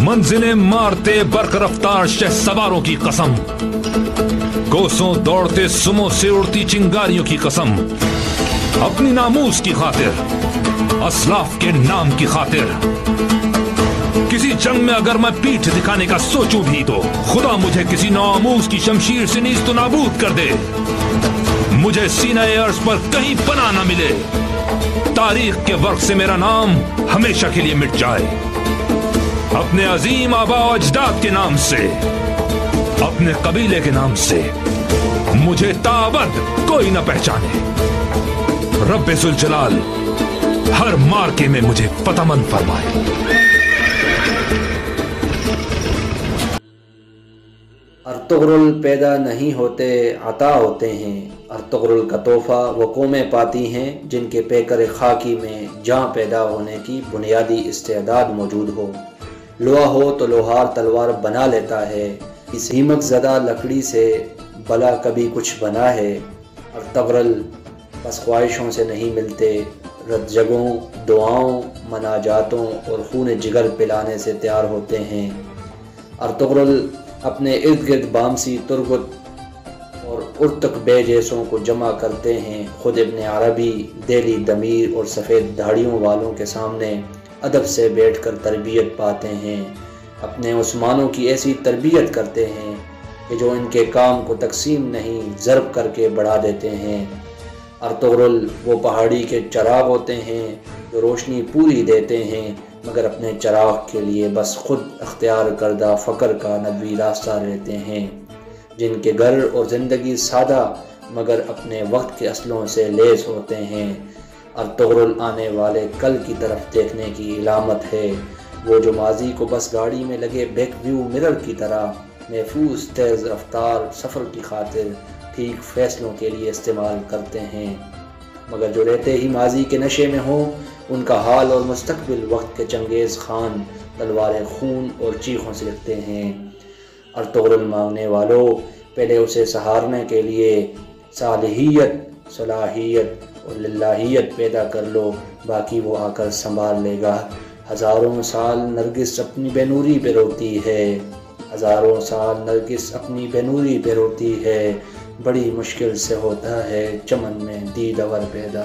मंजिलें मारते बर्क रफ्तार शह सवारों की कसम, कोसों दौड़ते सुमों से उड़ती चिंगारियों की कसम, अपनी नामूस की खातिर, असलाफ के नाम की खातिर, किसी जंग में अगर मैं पीठ दिखाने का सोचूं भी तो खुदा मुझे किसी नामूस की शमशीर से नीज़ तो नाबूद कर दे, मुझे सीना-ए अर्श पर कहीं पनाह न मिले, तारीख के वर्क से मेरा नाम हमेशा के लिए मिट जाए, अपने अजीम आबा अजदाद के नाम से, अपने कबीले के नाम से मुझे ताबद कोई न पहचाने। रब्बे जुल जलाल हर मार्के में मुझे फतहमंद फरमाए। अर्तुगरुल पैदा नहीं होते अता होते हैं, अर्तुगरुल का तोहफा वो कौमें पाती हैं जिनके पैकर खाकी में जहाँ पैदा होने की बुनियादी इस्तेदाद मौजूद हो। लोहा हो तो लोहार तलवार बना लेता है, इस हीमक ज़दा लकड़ी से भला कभी कुछ बना है। अर्तुगरुल बस ख्वाहिशों से नहीं मिलते, रज्जगों, दुआओं, मनाजातों और खून जिगर पिलाने से तैयार होते हैं। अर्तुगरुल अपने इर्द गिर्द बामसी, तुर्गुत और उर्तक बे जैसों को जमा करते हैं। खुद इब्न अरबी देली दमीर और सफ़ेद दाढ़ियों वालों के सामने अदब से बैठकर तरबियत पाते हैं, अपने उस्मानों की ऐसी तरबियत करते हैं कि जो इनके काम को तकसीम नहीं ज़रब करके बढ़ा देते हैं। अर्तुगरुल वो पहाड़ी के चिराग होते हैं जो रोशनी पूरी देते हैं, मगर अपने चिराग के लिए बस खुद अख्तियार करदा फ़क्र का नदवी रास्ता रहते हैं, जिनके घर और ज़िंदगी सादा मगर अपने वक्त के असलों से लेस होते हैं। अर्तुगरुल आने वाले कल की तरफ देखने की इलामत है, वो जो माजी को बस गाड़ी में लगे बैक व्यू मिरर की तरह महफूज तेज़ रफ्तार सफ़र की खातिर ठीक फ़ैसलों के लिए इस्तेमाल करते हैं, मगर जो रहते ही माजी के नशे में हों उनका हाल और मुस्तकबिल वक्त के चंगेज़ खान तलवार खून और चीखों से लिखते हैं। अर्तुगरुल मांगने वालों, पहले उसे सहारने के लिए सालिहियत, सलाहियत और लिल्लाहियत पैदा कर लो, बाकी वो आकर संभाल लेगा। हज़ारों साल नरगिस अपनी बेनूरी पे रोती है, हज़ारों साल नरगिस अपनी बेनूरी पे रोती है, बड़ी मुश्किल से होता है चमन में दीदावर पैदा।